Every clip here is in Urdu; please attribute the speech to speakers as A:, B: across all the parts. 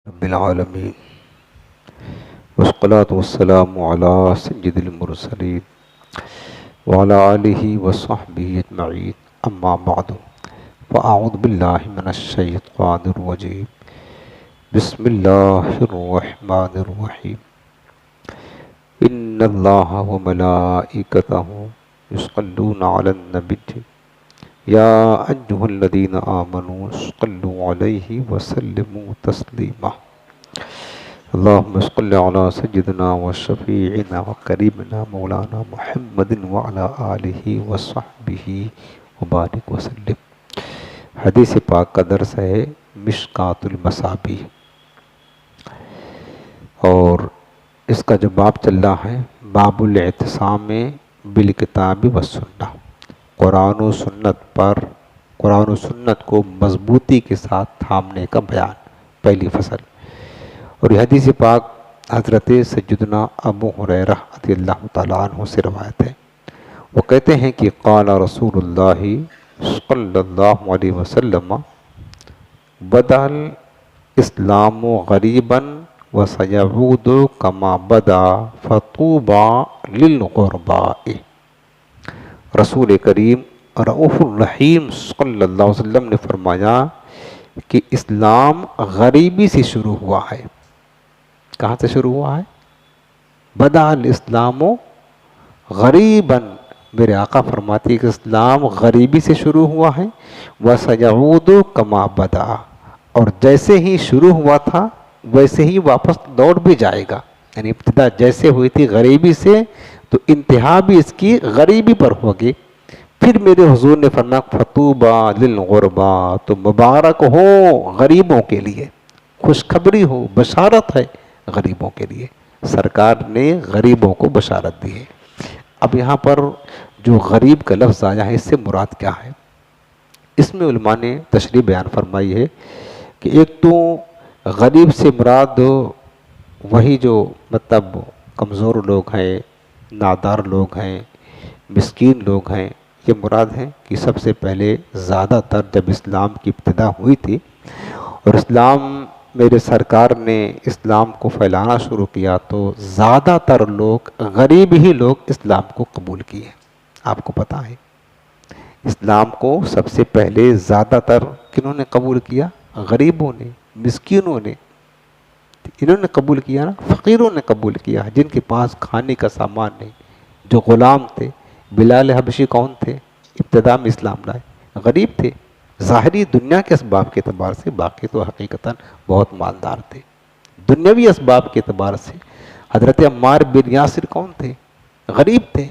A: رب العالمین والصلاة والسلام علی سید المرسلین وعلی آلہ وصحبہ اجمعین اما بعد فاعوذ باللہ من الشیطان الرجیم بسم اللہ الرحمن الرحیم ان اللہ وملائکتہ یصلون علی النبی یا ایھا الذین آمنوا صلوا علیہ وسلموا تسلیما اللہم صل علی سیدنا و شفیعنا و قریبنا مولانا محمد وعلی آلہ وصحبہ وبارک وسلم۔ حدیث پاک کا درس ہے مشکوٰۃ المصابیح، اور اس کا جو باب چل رہا ہے باب الاعتصام بالکتاب والسنہ، قرآن و سنت کو مضبوطی کے ساتھ تھامنے کا بیان، پہلی فصل۔ اور یہ حدیث پاک حضرت سیدنا ابو ہریرہ رضی اللہ تعالیٰ عنہ سے روایت ہے۔ وہ کہتے ہیں کہ قال رسول اللہ صلی اللہ علیہ وسلم بدأ الاسلام غریبا وسیعود کما بدأ فطوبی للغرباء۔ رسول کریم رؤوف الرحیم صلی اللہ علیہ وسلم نے فرمایا کہ اسلام غریبی سے شروع ہوا ہے۔ کہاں سے شروع ہوا ہے؟ بدأ الاسلام غریباً، میرے آقا فرماتے ہیں کہ اسلام غریبی سے شروع ہوا ہے، وسیعود کما بدأ، اور جیسے ہی شروع ہوا تھا ویسے ہی واپس لوٹ بھی جائے گا۔ یعنی ابتدا جیسے ہوئی تھی غریبی سے، تو انتہا بھی اس کی غریبی پر ہوگی۔ پھر میرے حضور نے فرمایا فطوبی للغرباء، تو مبارک ہو غریبوں کے لیے، خوشخبری ہو، بشارت ہے غریبوں کے لیے۔ سرکار نے غریبوں کو بشارت دی ہے۔ اب یہاں پر جو غریب کا لفظ آیا ہے، اس سے مراد کیا ہے؟ اس میں علماء نے تشریح بیان فرمائی ہے کہ ایک تو غریب سے مراد وہی جو مطلب کمزور لوگ ہیں، نادار لوگ ہیں، مسکین لوگ ہیں، یہ مراد ہے کہ سب سے پہلے زیادہ تر جب اسلام کی ابتدا ہوئی تھی اور اسلام میرے سرکار نے اسلام کو پھیلانا شروع کیا، تو زیادہ تر لوگ غریب ہی لوگ اسلام کو قبول کیے۔ آپ کو پتہ ہے اسلام کو سب سے پہلے زیادہ تر کنہوں نے قبول کیا؟ غریبوں نے، مسکینوں نے، انہوں نے قبول کیا نا، فقیروں نے قبول کیا، جن کے پاس کھانے کا سامان نہیں، جو غلام تھے۔ بلال حبشی کون تھے؟ ابتدا میں اسلام لائے، غریب تھے ظاہری دنیا کے اسباب کے اعتبار سے، باقی تو حقیقتاً بہت مالدار تھے دنیاوی اسباب کے اعتبار سے۔ حضرت عمار بن یاسر کون تھے؟ غریب تھے۔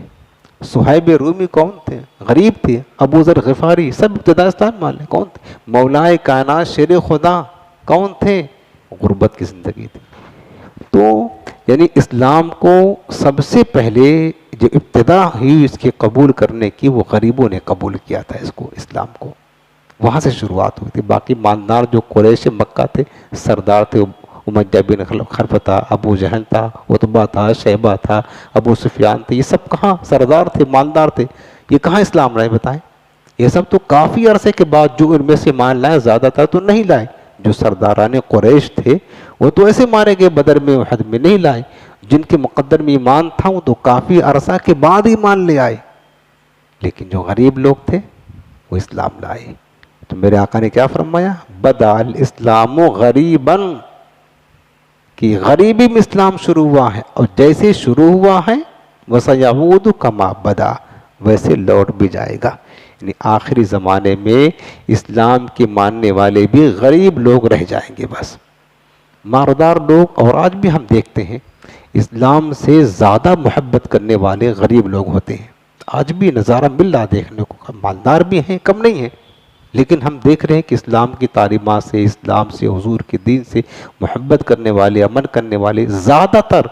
A: صہیب رومی کون تھے؟ غریب تھے۔ ابو ذر غفاری سب ابتدا اسلام والے کون تھے؟ مولائے کائنات شیر خدا کون تھے؟ غربت کی زندگی تھی۔ تو یعنی اسلام کو سب سے پہلے جو ابتدا ہوئی اس کے قبول کرنے کی، وہ غریبوں نے قبول کیا تھا اس کو، اسلام کو۔ وہاں سے شروعات ہوئی تھی۔ باقی مالدار جو قریش مکہ تھے، سردار تھے، امیہ بن خلف تھا، ابو جہل تھا، عتبہ تھا، شیبہ تھا، ابو سفیان تھے، یہ سب کہاں سردار تھے، مالدار تھے، یہ کہاں اسلام لائے بتائیں؟ یہ سب تو کافی عرصے کے بعد جو ان میں سے مان لائے، زیادہ تر تو نہیں لائے۔ جو سرداران قریش تھے وہ تو ایسے مارے گئے بدر میں، احد میں، نہیں لائے۔ جن کے مقدر میں ایمان تھا وہ تو کافی عرصہ کے بعد ایمان لے آئے، لیکن جو غریب لوگ تھے وہ اسلام لائے۔ تو میرے آقا نے کیا فرمایا؟ بدأ الاسلام غریباً، کہ غریبی میں اسلام شروع ہوا ہے، اور جیسے شروع ہوا ہے وسیعود کما بدأ، ویسے لوٹ بھی جائے گا۔ یعنی آخری زمانے میں اسلام کے ماننے والے بھی غریب لوگ رہ جائیں گے بس۔ مالدار لوگ، اور آج بھی ہم دیکھتے ہیں اسلام سے زیادہ محبت کرنے والے غریب لوگ ہوتے ہیں۔ آج بھی نظارہ مل رہا دیکھنے کو، مالدار بھی ہیں، کم نہیں ہیں، لیکن ہم دیکھ رہے ہیں کہ اسلام کی تعلیمات سے، اسلام سے، حضور کے دین سے محبت کرنے والے، عمل کرنے والے زیادہ تر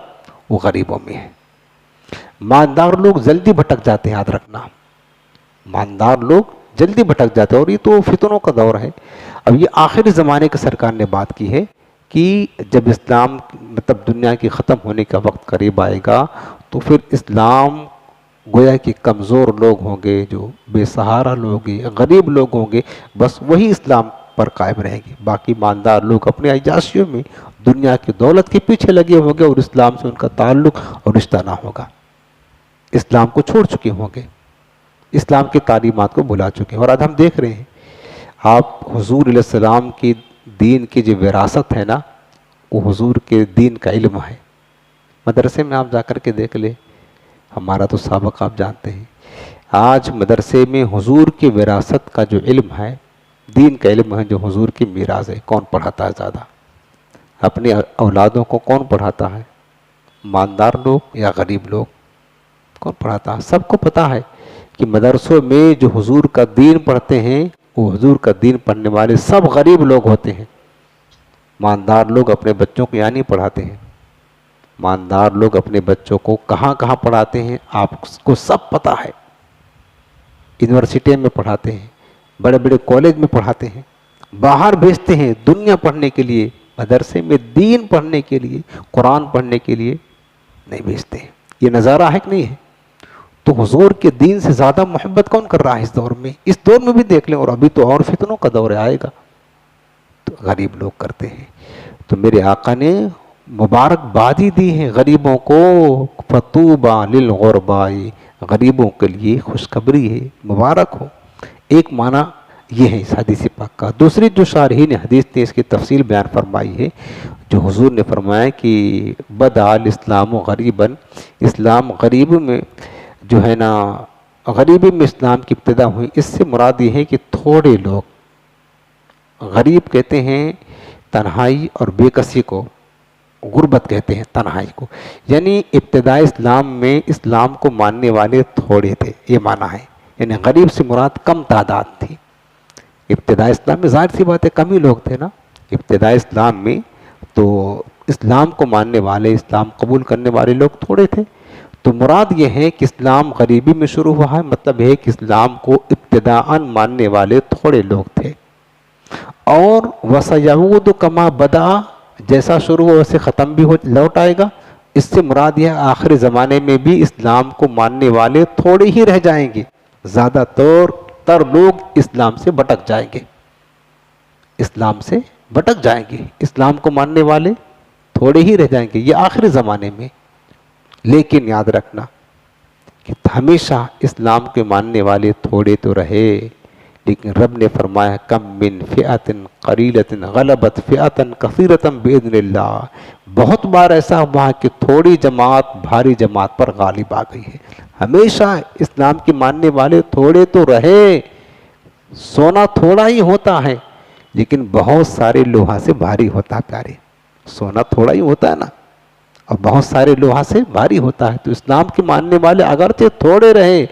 A: وہ غریبوں میں ہیں۔ مالدار لوگ جلدی بھٹک جاتے ہیں، یاد رکھنا، مالدار لوگ جلدی بھٹک جاتے ہیں، اور یہ تو فتنوں کا دور ہے۔ اب یہ آخری زمانے کے سرکار نے بات کی ہے کہ جب اسلام مطلب دنیا کی ختم ہونے کا وقت قریب آئے گا، تو پھر اسلام گویا کہ کمزور لوگ ہوں گے، جو بے سہارا لوگ ہیں، غریب لوگ ہوں گے، بس وہی اسلام پر قائم رہیں گے۔ باقی مالدار لوگ اپنے عیاشیوں میں، دنیا کی دولت کے پیچھے لگے ہوں گے اور اسلام سے ان کا تعلق اور رشتہ نہ ہوگا، اسلام کو چھوڑ چکے ہوں گے، اسلام کی تعلیمات کو بھلا چکے ہیں۔ اور آج ہم دیکھ رہے ہیں، آپ حضور علیہ السلام کی دین کی جو وراثت ہے نا، وہ حضور کے دین کا علم ہے۔ مدرسے میں آپ جا کر کے دیکھ لیں، ہمارا تو سابق آپ جانتے ہیں، آج مدرسے میں حضور کی وراثت کا جو علم ہے، دین کا علم ہے، جو حضور کی میراث ہے، کون پڑھاتا ہے زیادہ؟ اپنی اولادوں کو کون پڑھاتا ہے؟ مالدار لوگ یا غریب لوگ؟ کون پڑھاتا ہے؟ سب کو پتا ہے کہ مدرسوں میں جو حضور کا دین پڑھتے ہیں، وہ حضور کا دین پڑھنے والے سب غریب لوگ ہوتے ہیں۔ مالدار لوگ اپنے بچوں کو یہاں نہیں پڑھاتے ہیں، مالدار لوگ اپنے بچوں کو کہاں کہاں پڑھاتے ہیں آپ کو سب پتا ہے۔ یونیورسٹی میں پڑھاتے ہیں، بڑے بڑے کالج میں پڑھاتے ہیں، باہر بھیجتے ہیں دنیا پڑھنے کے لیے، مدرسے میں دین پڑھنے کے لیے، قرآن پڑھنے کے لیے نہیں بھیجتے ہیں۔ یہ نظارہ ہے کہ نہیں ہے؟ تو حضور کے دین سے زیادہ محبت کون کر رہا ہے اس دور میں؟ اس دور میں بھی دیکھ لیں، اور ابھی تو اور فتنوں کا دور آئے گا، تو غریب لوگ کرتے ہیں۔ تو میرے آقا نے مبارکبادی دی ہے غریبوں کو، فطوبیٰ للغرباء، غریبوں کے لیے خوشخبری ہے، مبارک ہو۔ ایک معنی یہ ہے اس حدیث پاک کا۔ دوسری جو شارحین حدیث نے اس کی تفصیل بیان فرمائی ہے، جو حضور نے فرمایا کہ بدأ الاسلام غریباً، اسلام غریب میں جو ہے نا، غریبی میں اسلام کی ابتدا ہوئی، اس سے مراد یہ ہے کہ تھوڑے لوگ، غریب کہتے ہیں تنہائی اور بے کسی کو، غربت کہتے ہیں تنہائی کو، یعنی ابتدائی اسلام میں اسلام کو ماننے والے تھوڑے تھے، یہ معنی ہے، یعنی غریب سے مراد کم تعداد تھی۔ ابتدائی اسلام میں ظاہر سی بات ہے کم ہی لوگ تھے نا ابتدائی اسلام میں، تو اسلام کو ماننے والے، اسلام قبول کرنے والے لوگ تھوڑے تھے۔ تو مراد یہ ہے کہ اسلام غریبی میں شروع ہوا ہے، مطلب ہے کہ اسلام کو ابتداءً ماننے والے تھوڑے لوگ تھے، اور وَسَيَعُودُ كَمَا بَدَأَ، جیسا شروع ہوا ویسے ختم بھی لوٹ آئے گا۔ اس سے مراد یہ آخر زمانے میں بھی اسلام کو ماننے والے تھوڑے ہی رہ جائیں گے، زیادہ تر لوگ اسلام سے بھٹک جائیں گے، اسلام سے بھٹک جائیں گے، اسلام کو ماننے والے تھوڑے ہی رہ جائیں گے، یہ آخر زمانے میں۔ لیکن یاد رکھنا کہ ہمیشہ اسلام کے ماننے والے تھوڑے تو رہے، لیکن رب نے فرمایا کم من فئۃ قلیلۃ غلبت فئۃ کثیرۃ باذن اللہ، بہت بار ایسا ہوا کہ تھوڑی جماعت بھاری جماعت پر غالب آ گئی ہے۔ ہمیشہ اسلام کے ماننے والے تھوڑے تو رہے، سونا تھوڑا ہی ہوتا ہے لیکن بہت سارے لوہا سے بھاری ہوتا ہے پیارے، سونا تھوڑا ہی ہوتا ہے نا، اور بہت سارے لوہا سے بھاری ہوتا ہے۔ تو اسلام کے ماننے والے اگرچہ تھوڑے رہے،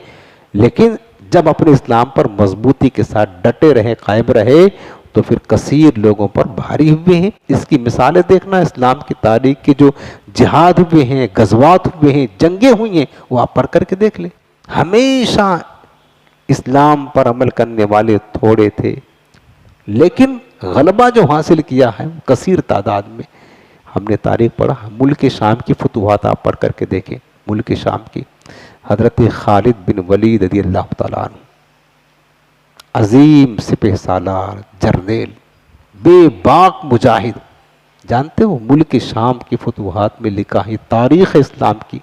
A: لیکن جب اپنے اسلام پر مضبوطی کے ساتھ ڈٹے رہے، قائم رہے، تو پھر کثیر لوگوں پر بھاری ہوئے ہیں۔ اس کی مثالیں دیکھنا، اسلام کی تاریخ کے جو جہاد ہوئے ہیں، غزوات ہوئے ہیں، جنگیں ہوئی ہیں، وہ آپ پڑھ کر کے دیکھ لیں، ہمیشہ اسلام پر عمل کرنے والے تھوڑے تھے، لیکن غلبہ جو حاصل کیا ہے کثیر تعداد میں۔ ہم نے تاریخ پڑھا، ملک شام کی فتوحات آپ پڑھ کر کے دیکھیں، ملک شام کی، حضرت خالد بن ولید رضی اللہ تعالیٰ عنہ، عظیم سپہ سالار، جرنیل، بے باک مجاہد، جانتے ہو ملک شام کی فتوحات میں لکھا ہے تاریخ اسلام کی،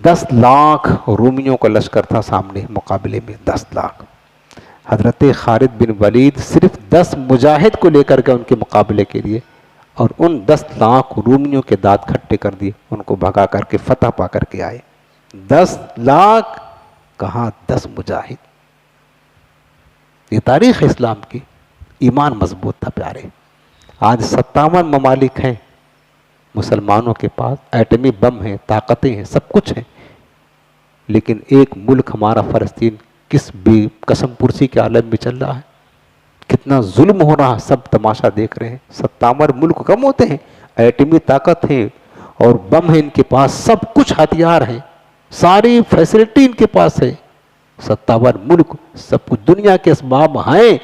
A: 10 لاکھ رومیوں کا لشکر تھا سامنے، مقابلے میں 10 لاکھ، حضرت خالد بن ولید صرف 10 مجاہد کو لے کر کے ان کے مقابلے کے لیے، اور ان 10 لاکھ رومیوں کے دانت کھٹے کر دیے، ان کو بھگا کر کے فتح پا کر کے آئے۔ 10 لاکھ کہاں 10 مجاہد، یہ تاریخ اسلام کی، ایمان مضبوط تھا پیارے۔ آج 57 ممالک ہیں مسلمانوں کے پاس، ایٹمی بم ہیں، طاقتیں ہیں، سب کچھ ہیں، لیکن ایک ملک ہمارا فلسطین کس بے قسم پرسی کے عالم میں چل رہا ہے، کتنا ظلم ہو رہا ہے، سب تماشا دیکھ رہے ہیں۔ 57 ملک کم ہوتے ہیں، ایٹمی طاقت ہے اور بم ہے ان کے پاس، سب کچھ ہتھیار ہیں، ساری فیسلٹی ان کے پاس ہے، 57 ملک، سب کچھ دنیا کے اسباب ہیں،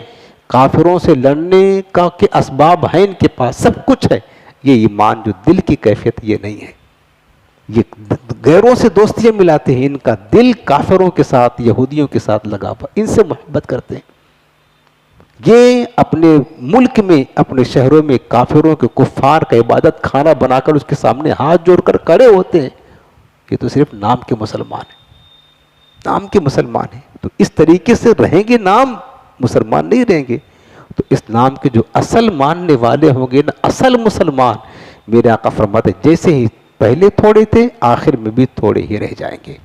A: کافروں سے لڑنے کا کے اسباب ہیں ان کے پاس، سب کچھ ہے۔ یہ ایمان جو دل کی کیفیت یہ نہیں ہے، یہ غیروں سے دوستیاں ملاتے ہیں، ان کا دل کافروں کے ساتھ، یہودیوں کے ساتھ لگا ہوا، ان سے محبت کرتے ہیں۔ یہ اپنے ملک میں اپنے شہروں میں کافروں کے کفار کا عبادت خانہ بنا کر اس کے سامنے ہاتھ جوڑ کر کھڑے ہوتے ہیں، یہ تو صرف نام کے مسلمان ہیں، نام کے مسلمان ہیں۔ تو اس طریقے سے رہیں گے، نام مسلمان نہیں رہیں گے۔ تو اس نام کے جو اصل ماننے والے ہوں گے نا، اصل مسلمان، میرے آقا فرماتے ہیں جیسے ہی پہلے تھوڑے تھے آخر میں بھی تھوڑے ہی رہ جائیں گے،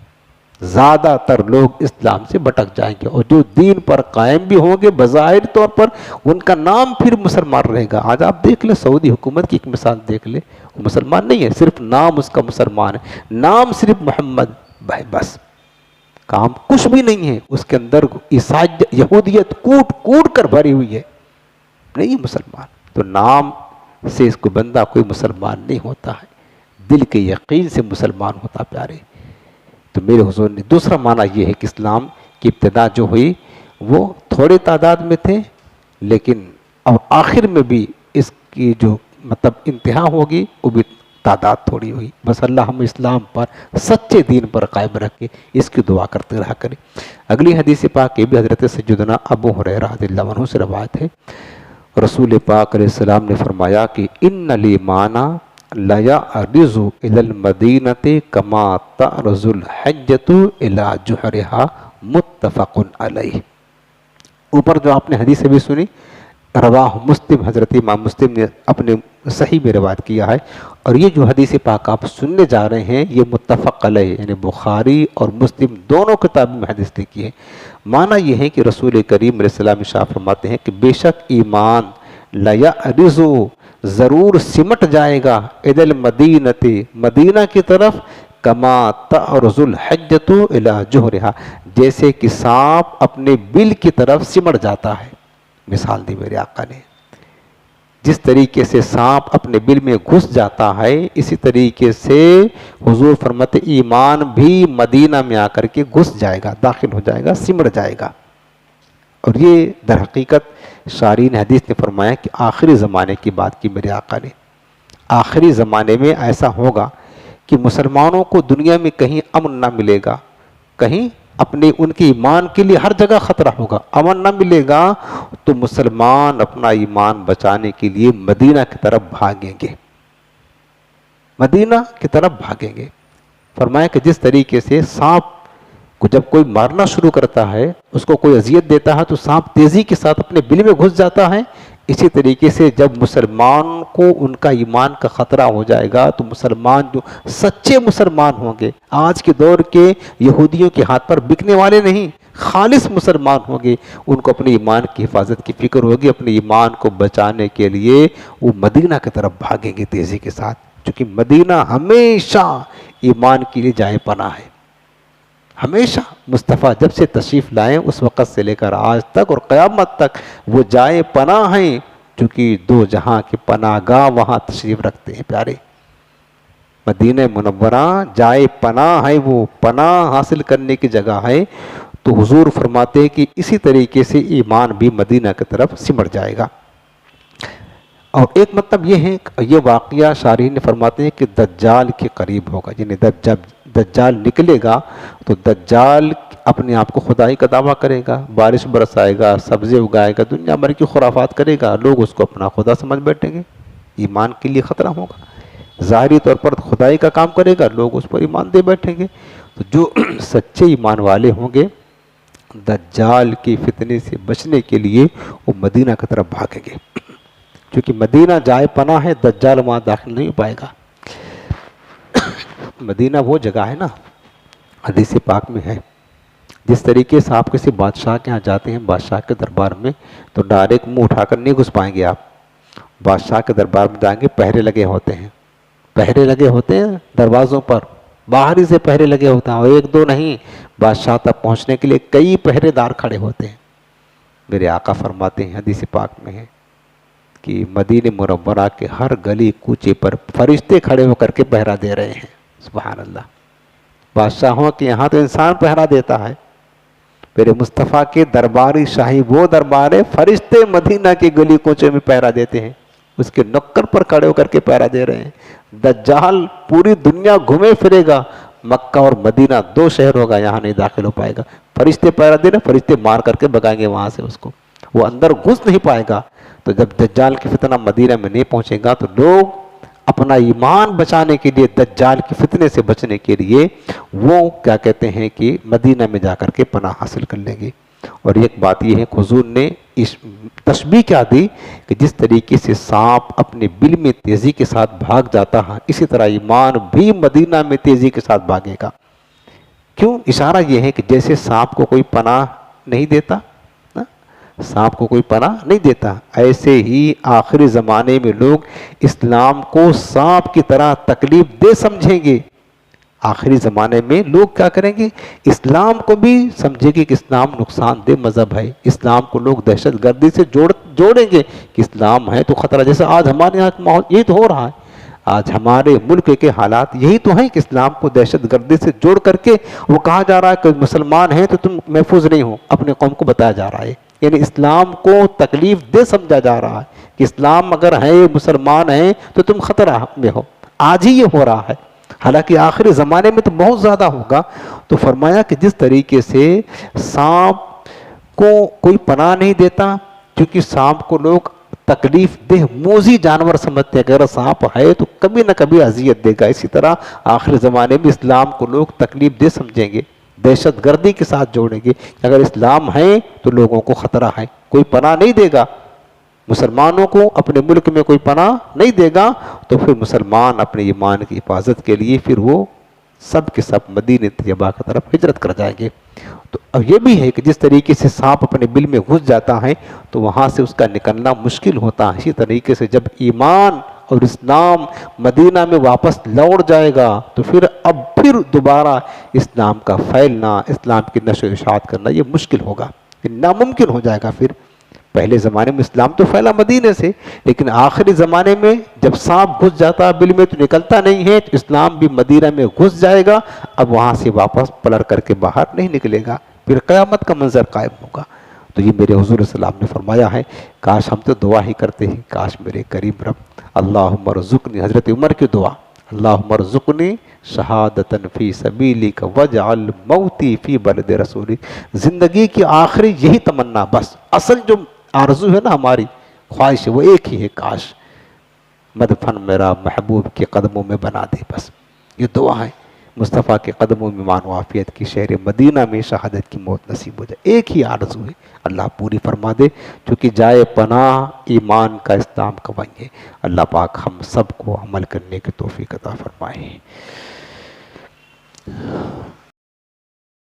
A: زیادہ تر لوگ اسلام سے بھٹک جائیں گے، اور جو دین پر قائم بھی ہوں گے بظاہر طور پر ان کا نام پھر مسلمان رہے گا۔ آج آپ دیکھ لیں سعودی حکومت کی ایک مثال دیکھ لیں، وہ مسلمان نہیں ہے، صرف نام اس کا مسلمان ہے، نام صرف محمد بھائی، بس کام کچھ بھی نہیں ہے، اس کے اندر عیسائیت یہودیت کوٹ کوٹ کر بھری ہوئی ہے، نہیں مسلمان۔ تو نام سے اس کو بندہ کوئی مسلمان نہیں ہوتا ہے، دل کے یقین سے مسلمان ہوتا پیارے۔ تو میرے حضور نے دوسرا معنی یہ ہے کہ اسلام کی ابتدا جو ہوئی وہ تھوڑے تعداد میں تھے، لیکن اب آخر میں بھی اس کی جو مطلب انتہا ہوگی وہ بھی تعداد تھوڑی ہوئی۔ بس اللہ ہم اسلام پر سچے دین پر قائم رکھے، اس کی دعا کرتے رہا کریں۔ اگلی حدیث پاک یہ بھی حضرت سیدنا ابو ہریرہ رضی اللہ عنہ سے روایت ہے، رسول پاک علیہ السلام نے فرمایا کہ ان الایمان لیعرض الی المدینۃ کما تعرض الحجۃ الی جحرها، متفق علیہ۔ اوپر جو آپ نے حدیث ابھی سنی رواہ مسلم، حضرت امام مسلم نے اپنے صحیح میں روایت کیا ہے، اور یہ جو حدیث پاک آپ سننے جا رہے ہیں یہ متفق علیہ یعنی بخاری اور مسلم دونوں کتابوں میں حدیث لکھی ہے۔ معنی یہ ہے کہ رسول کریم علیہ السلام ارشاد فرماتے ہیں کہ بے شک ایمان لیعرض ضرور سمٹ جائے گا الی المدینۃ مدینہ کی طرف، کما تعرض الحجۃ الی جحرها جیسے کہ سانپ اپنے بل کی طرف سمٹ جاتا ہے۔ مثال دی میرے آقا نے، جس طریقے سے سانپ اپنے بل میں گھس جاتا ہے اسی طریقے سے حضور فرماتے ایمان بھی مدینہ میں آ کر کے گھس جائے گا، داخل ہو جائے گا، سمٹ جائے گا۔ اور یہ در حقیقت شارحین حدیث نے فرمایا کہ آخری زمانے کی بات کی میرے آقا نے، آخری زمانے میں ایسا ہوگا کہ مسلمانوں کو دنیا میں کہیں امن نہ ملے گا، کہیں اپنے ان کے ایمان کے لیے ہر جگہ خطرہ ہوگا، امن نہ ملے گا، تو مسلمان اپنا ایمان بچانے کے لیے مدینہ کی طرف بھاگیں گے، مدینہ کی طرف بھاگیں گے۔ فرمایا کہ جس طریقے سے سانپ کو جب کوئی مارنا شروع کرتا ہے، اس کو کوئی اذیت دیتا ہے تو سانپ تیزی کے ساتھ اپنے بل میں گھس جاتا ہے، اسی طریقے سے جب مسلمان کو ان کا ایمان کا خطرہ ہو جائے گا تو مسلمان جو سچے مسلمان ہوں گے، آج کے دور کے یہودیوں کے ہاتھ پر بکنے والے نہیں، خالص مسلمان ہوں گے، ان کو اپنے ایمان کی حفاظت کی فکر ہوگی، اپنے ایمان کو بچانے کے لیے وہ مدینہ کی طرف بھاگیں گے تیزی کے ساتھ، کیونکہ مدینہ ہمیشہ ایمان کے لیے جائے پناہ ہے، ہمیشہ مصطفیٰ جب سے تشریف لائیں اس وقت سے لے کر آج تک اور قیامت تک وہ جائے پناہ ہیں، چونکہ دو جہاں کے پناہ گاہ وہاں تشریف رکھتے ہیں پیارے۔ مدینہ منورہ جائے پناہ ہے، وہ پناہ حاصل کرنے کی جگہ ہے، تو حضور فرماتے ہیں کہ اسی طریقے سے ایمان بھی مدینہ کی طرف سمٹ جائے گا۔ اور ایک مطلب یہ ہے، یہ واقعہ شارحین نے فرماتے ہیں کہ دجال کے قریب ہوگا، یعنی جب دجال نکلے گا تو دجال اپنے آپ کو خدائی کا دعویٰ کرے گا، بارش برسائے گا، سبزی اگائے گا، دنیا بھر کی خرافات کرے گا، لوگ اس کو اپنا خدا سمجھ بیٹھیں گے، ایمان کے لیے خطرہ ہوگا، ظاہری طور پر خدائی کا کام کرے گا، لوگ اس پر ایمان دے بیٹھیں گے۔ تو جو سچے ایمان والے ہوں گے دجال کی فتنے سے بچنے کے لیے وہ مدینہ کی طرف بھاگیں گے، کیونکہ مدینہ جائے پناہ ہے، دجال وہاں داخل نہیں ہو پائے گا۔ مدینہ وہ جگہ ہے نا، حدیث پاک میں ہے، جس طریقے سے آپ کسی بادشاہ کے ہاں جاتے ہیں، بادشاہ کے دربار میں، تو ڈائریکٹ منہ اٹھا کر نہیں گھس پائیں گے آپ، بادشاہ کے دربار میں جائیں گے، پہرے لگے ہوتے ہیں، پہرے لگے ہوتے ہیں دروازوں پر، باہر ہی سے پہرے لگے ہوتے ہیں، اور ایک دو نہیں، بادشاہ تک پہنچنے کے لیے کئی پہرے دار کھڑے ہوتے ہیں۔ میرے آقا فرماتے ہیں حدیث پاک میں ہے کہ مدینہ منورہ کے ہر گلی کوچے پر فرشتے کھڑے ہو کر کے پہرا دے رہے ہیں، سبحان اللہ۔ بادشاہوں کے یہاں تو انسان پہرا دیتا ہے، میرے مصطفیٰ کے درباری شاہی وہ دربار ہے، فرشتے مدینہ کے گلی کوچے میں پہرا دیتے ہیں، اس کے نکر پر کھڑے ہو کر کے پہرا دے رہے ہیں۔ دجال پوری دنیا گھومے پھرے گا، مکہ اور مدینہ دو شہر ہوگا، یہاں نہیں داخل ہو پائے گا، فرشتے پہرا دے رہے، فرشتے مار کر کے بگائیں گے وہاں سے اس کو، وہ اندر گھس نہیں پائے گا. تو جب دجال کی فتنہ مدینہ میں نہیں پہنچے گا تو لوگ اپنا ایمان بچانے کے لیے، دجال کی فتنے سے بچنے کے لیے وہ کیا کہتے ہیں کہ مدینہ میں جا کر کے پناہ حاصل کر لیں گے. اور ایک بات یہ ہے کہ حضور نے اس تشبیہ کیا دی کہ جس طریقے سے سانپ اپنے بل میں تیزی کے ساتھ بھاگ جاتا ہے، اسی طرح ایمان بھی مدینہ میں تیزی کے ساتھ بھاگے گا. کیوں؟ اشارہ یہ ہے کہ جیسے سانپ کو کوئی پناہ نہیں دیتا، سانپ کو کوئی پناہ نہیں دیتا، ایسے ہی آخری زمانے میں لوگ اسلام کو سانپ کی طرح تکلیف دہ سمجھیں گے. آخری زمانے میں لوگ کیا کریں گے؟ اسلام کو بھی سمجھیں گے کہ اسلام نقصان دہ مذہب ہے. اسلام کو لوگ دہشت گردی سے جوڑیں گے کہ اسلام ہے تو خطرہ. جیسے آج ہمارے یہاں ماحول یہی تو ہو رہا ہے. آج ہمارے ملک کے حالات یہی تو ہیں کہ اسلام کو دہشت گردی سے جوڑ کر کے وہ کہا جا رہا ہے کہ مسلمان ہیں تو تم محفوظ نہیں ہو. اپنے قوم کو بتایا جا رہا ہے، یعنی اسلام کو تکلیف دہ سمجھا جا رہا ہے کہ اسلام اگر ہے، مسلمان ہیں تو تم خطرہ میں ہو. آج ہی یہ ہو رہا ہے، حالانکہ آخری زمانے میں تو بہت زیادہ ہوگا. تو فرمایا کہ جس طریقے سے سانپ کو کوئی پناہ نہیں دیتا، کیونکہ سانپ کو لوگ تکلیف دہ موذی جانور سمجھتے ہیں کہ اگر سانپ ہے تو کبھی نہ کبھی اذیت دے گا، اسی طرح آخری زمانے میں اسلام کو لوگ تکلیف دہ سمجھیں گے، دہشت گردی کے ساتھ جوڑیں گے. اگر اسلام ہے تو لوگوں کو خطرہ ہے، کوئی پناہ نہیں دے گا. مسلمانوں کو اپنے ملک میں کوئی پناہ نہیں دے گا تو پھر مسلمان اپنے ایمان کی حفاظت کے لیے پھر وہ سب کے سب مدینہ طیبہ کی طرف ہجرت کر جائیں گے. تو اب یہ بھی ہے کہ جس طریقے سے سانپ اپنے بل میں گھس جاتا ہے تو وہاں سے اس کا نکلنا مشکل ہوتا ہے، اسی طریقے سے جب ایمان اور اسلام مدینہ میں واپس لوٹ جائے گا تو پھر دوبارہ اسلام کا پھیلنا، اسلام کی نشر و اشاعت کرنا یہ مشکل ہوگا، یہ ناممکن ہو جائے گا. پھر پہلے زمانے میں اسلام تو پھیلا مدینے سے، لیکن آخری زمانے میں جب سانپ گھس جاتا بل میں تو نکلتا نہیں ہے، تو اسلام بھی مدینہ میں گھس جائے گا. اب وہاں سے واپس پلٹ کر کے باہر نہیں نکلے گا، پھر قیامت کا منظر قائم ہوگا. تو یہ میرے حضور صلی اللہ علیہ وسلم نے فرمایا ہے. کاش ہم تو دعا ہی کرتے ہیں، کاش میرے کریم رب اللہم ارزقنی، حضرت عمر کی دعا، اللہم ارزقنی شہادتن فی سبیلک واجعل موتی فی بلد رسولک. زندگی کی آخری یہی تمنا، بس اصل جو آرزو ہے نا، ہماری خواہش ہے وہ ایک ہی ہے، کاش مدفن میرا محبوب کے قدموں میں بنا دے. بس یہ دعا ہے، مصطفیٰ کے قدموں میں مان و عافیت کی شہر مدینہ میں شہادت کی موت نصیب ہو جائے. ایک ہی آرزو ہے، اللہ پوری فرما دے، چونکہ جائے پناہ ایمان کا، اسلام کا وہیں ہے. اللہ پاک ہم سب کو عمل کرنے کی توفیق عطا فرمائے.